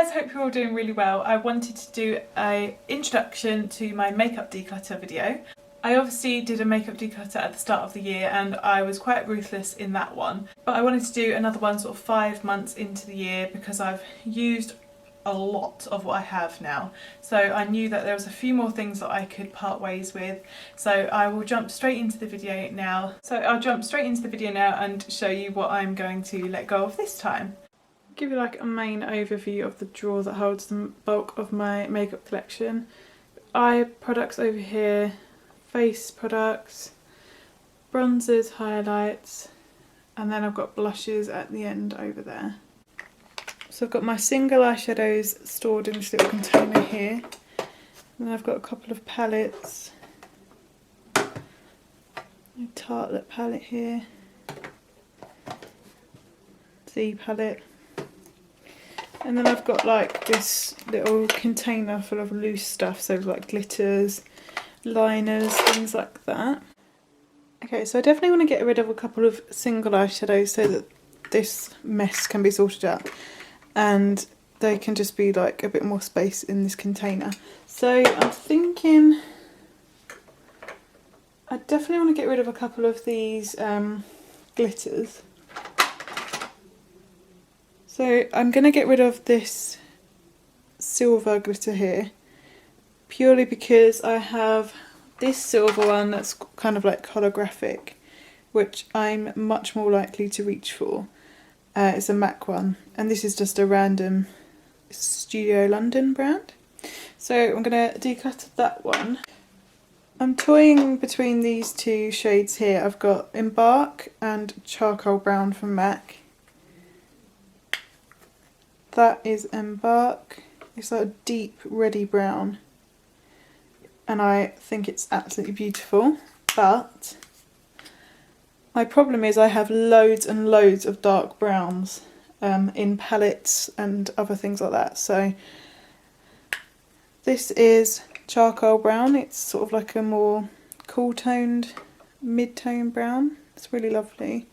guys, hope you're all doing really well. I wanted to do an introduction to my makeup declutter video. I obviously did a makeup declutter at the start of the year and I was quite ruthless in that one. But I wanted to do another one sort of 5 months into the year because I've used a lot of what I have now. So I knew that there was a few more things that I could part ways with. So I will jump straight into the video now. And show you what I'm going to let go of this time. Give you like a main overview of the drawer that holds the bulk of my makeup collection. Eye products over here, face products, bronzers, highlights, and then I've got blushes at the end over there. So I've got my single eyeshadows stored in this little container here. And then I've got a couple of palettes. A Tartelette palette here. Z palette. And then I've got like this little container full of loose stuff, so like glitters, liners, things like that. Okay, so I definitely want to get rid of a couple of single eyeshadows so that this mess can be sorted out and they can just be like a bit more space in this container. So I'm thinking I definitely want to get rid of a couple of these glitters. So I'm going to get rid of this silver glitter here purely because I have this silver one that's kind of like holographic, which I'm much more likely to reach for. It's a MAC one, and this is just a random Studio London brand. So I'm going to declutter that one. I'm toying between these two shades here. I've got Embark and Charcoal Brown from MAC. That is Embark. It's like a deep reddy brown, and I think it's absolutely beautiful, but my problem is I have loads and loads of dark browns in palettes and other things like that. So this is Charcoal Brown. It's sort of like a more cool toned mid-tone brown. It's really lovely,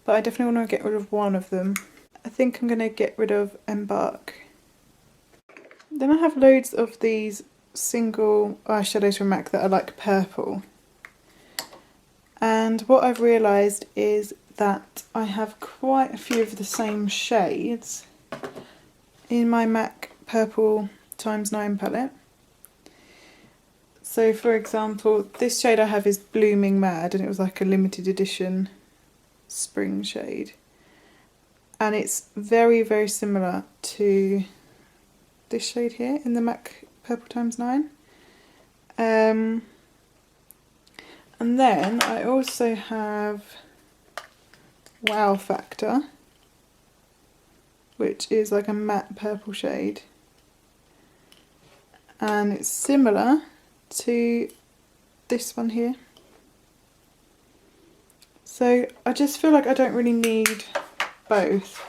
but I definitely want to get rid of one of them. I think I'm going to get rid of Embark. Then I have loads of these single eyeshadows from MAC that are like purple. And what I've realised is that I have quite a few of the same shades in my MAC Purple x9 palette. So for example, this shade I have is Blooming Mad, and it was like a limited edition spring shade. And it's very, very similar to this shade here in the MAC Purple x9. And then I also have Wow Factor, which is like a matte purple shade. And it's similar to this one here. So I just feel like I don't really need both.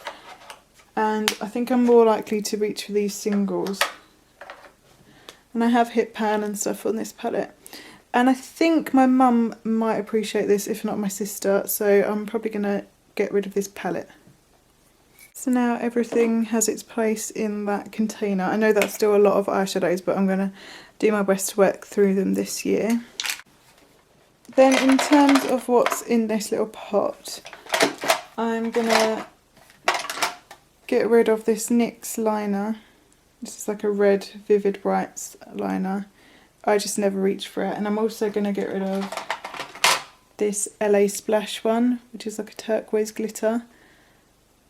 And I think I'm more likely to reach for these singles. And I have Hit Pan and stuff on this palette. And I think my mum might appreciate this, if not my sister, so I'm probably going to get rid of this palette. So now everything has its place in that container. I know that's still a lot of eyeshadows, but I'm going to do my best to work through them this year. Then in terms of what's in this little pot, I'm going to get rid of this NYX liner. This is like a red Vivid Brights liner. I just never reach for it. And I'm also going to get rid of this LA Splash one, which is like a turquoise glitter,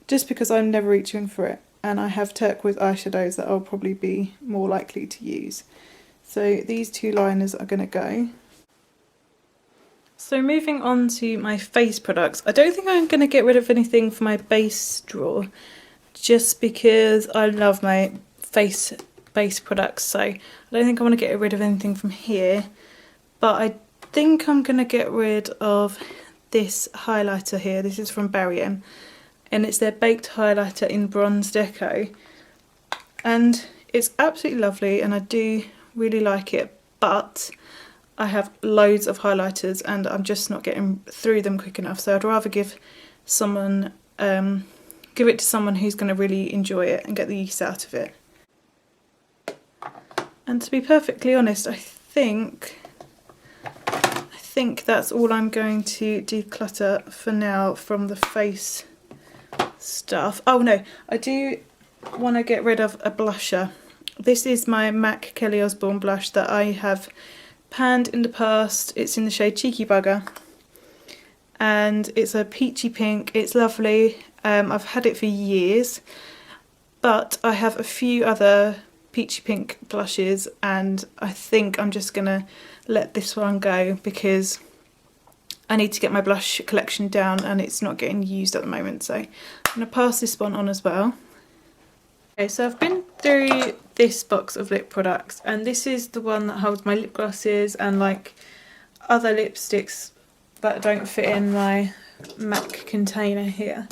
just because I'm never reaching for it. And I have turquoise eyeshadows that I'll probably be more likely to use. So these two liners are going to go. So moving on to my face products, I don't think I'm going to get rid of anything for my base drawer, just because I love my face base products, so I don't think I want to get rid of anything from here. But I think I'm going to get rid of this highlighter here. This is from Berry M, and it's their baked highlighter in Bronze Deco, and it's absolutely lovely and I do really like it, but I have loads of highlighters and I'm just not getting through them quick enough, so I'd rather give someone good give it to someone who's going to really enjoy it and get the use out of it. And to be perfectly honest, I think that's all I'm going to declutter for now from the face stuff. Oh no, I do want to get rid of a blusher. This is my MAC Kelly Osbourne blush that I have panned in the past. It's in the shade Cheeky Bugger and it's a peachy pink. It's lovely. I've had it for years, but I have a few other peachy pink blushes and I think I'm just gonna let this one go because I need to get my blush collection down and it's not getting used at the moment, so I'm gonna pass this one on as well. Okay, so I've been through this box of lip products and this is the one that holds my lip glosses and like other lipsticks that don't fit in my MAC container here.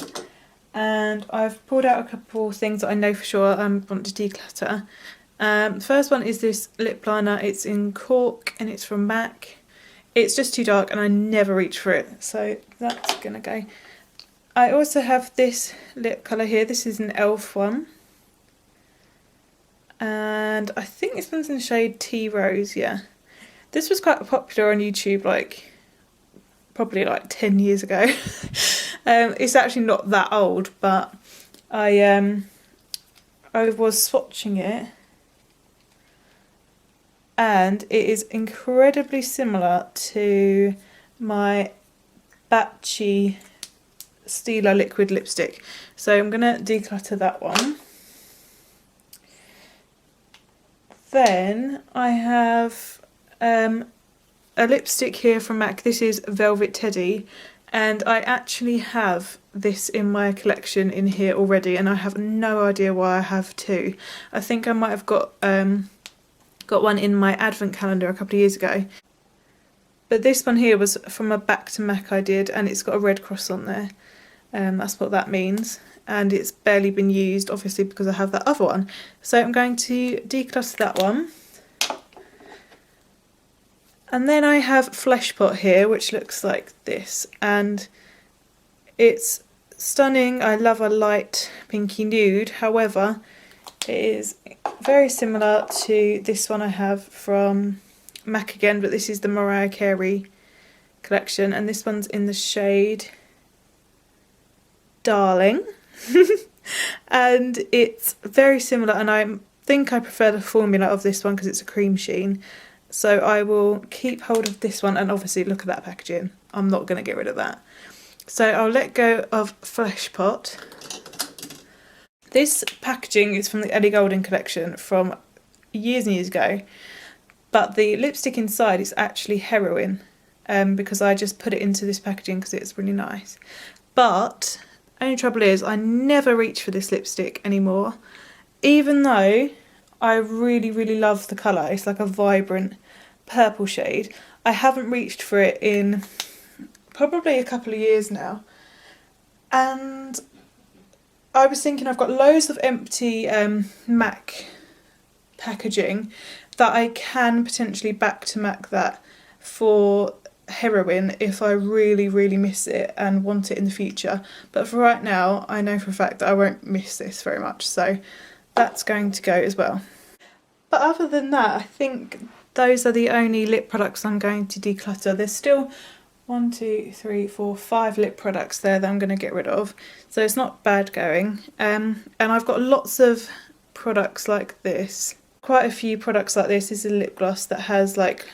And I've pulled out a couple things that I know for sure I want to declutter. The first one is this lip liner. It's in Cork and it's from MAC. It's just too dark and I never reach for it, so that's gonna go. I also have this lip colour here. This is an e.l.f. one. And I think this one's in the shade Tea Rose, yeah. This was quite popular on YouTube, like probably like 10 years ago. It's actually not that old, but I was swatching it and it is incredibly similar to my Batchy Stila liquid lipstick. So I'm gonna declutter that one. Then I have a lipstick here from MAC. This is Velvet Teddy and I actually have this in my collection in here already and I have no idea why I have two. I think I might have got one in my advent calendar a couple of years ago. But this one here was from a Back to MAC I did and it's got a red cross on there. That's what that means. And it's barely been used, obviously, because I have that other one. So I'm going to declutter that one. And then I have Flesh Pot here, which looks like this. And it's stunning. I love a light pinky nude. However, it is very similar to this one I have from MAC again, but this is the Mariah Carey collection. And this one's in the shade Darling. And it's very similar and I think I prefer the formula of this one because it's a cream sheen, so I will keep hold of this one. And obviously look at that packaging, I'm not going to get rid of that, so I'll let go of Flesh Pot. This packaging is from the Ellie Goulding collection from years and years ago, but the lipstick inside is actually Heroin because I just put it into this packaging because it's really nice. But only trouble is I never reach for this lipstick anymore, even though I really, really love the colour. It's like a vibrant purple shade. I haven't reached for it in probably a couple of years now. And I was thinking I've got loads of empty MAC packaging that I can potentially back to MAC that for Heroin if I really, really miss it and want it in the future. But for right now, I know for a fact that I won't miss this very much, so that's going to go as well. But other than that, I think those are the only lip products I'm going to declutter. There's still 1, 2, 3, 4, 5 lip products there that I'm going to get rid of, so it's not bad going. And I've got lots of products like this. Quite a few products like this. This is a lip gloss that has like,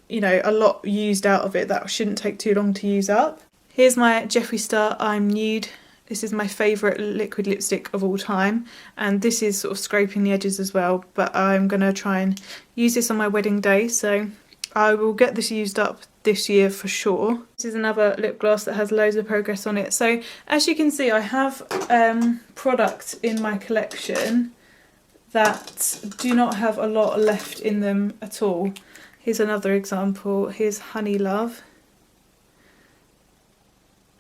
you know, a lot used out of it that shouldn't take too long to use up. Here's my Jeffree Star I'm Nude. This is my favourite liquid lipstick of all time, and this is sort of scraping the edges as well, but I'm going to try and use this on my wedding day, so I will get this used up this year for sure. This is another lip gloss that has loads of progress on it. So as you can see, I have products in my collection that do not have a lot left in them at all. Here's another example. Here's Honey Love.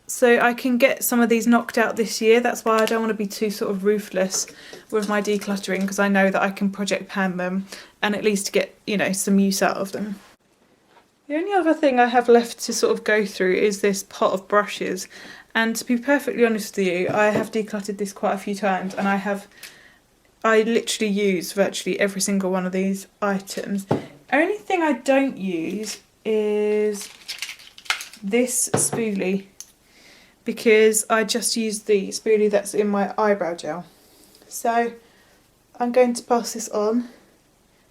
So I can get some of these knocked out this year. That's why I don't want to be too sort of ruthless with my decluttering, because I know that I can project pan them and at least get, you know, some use out of them. The only other thing I have left to sort of go through is this pot of brushes, And to be perfectly honest with you, I have decluttered this quite a few times, and I literally use virtually every single one of these items. Only thing I don't use is this spoolie, because I just use the spoolie that's in my eyebrow gel. So I'm going to pass this on,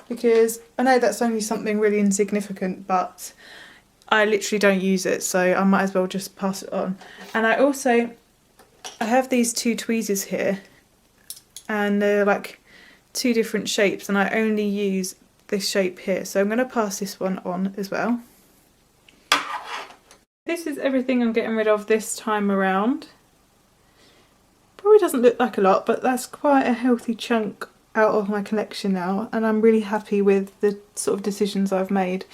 because I know that's only something really insignificant, but I literally don't use it, so I might as well just pass it on. And I have these two tweezers here, and they're like two different shapes, and I only use this shape here, so I'm going to pass this one on as well. This is everything I'm getting rid of this time around. Probably doesn't look like a lot, but that's quite a healthy chunk out of my collection now, and I'm really happy with the sort of decisions I've made.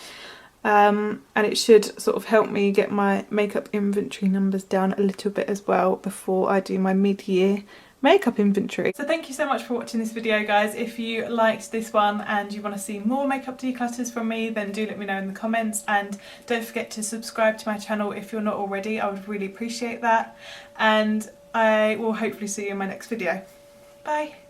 And it should sort of help me get my makeup inventory numbers down a little bit as well before I do my mid-year makeup inventory. So thank you so much for watching this video, guys. If you liked this one and you want to see more makeup declutters from me, then do let me know in the comments, and don't forget to subscribe to my channel if you're not already. I would really appreciate that, and I will hopefully see you in my next video. Bye!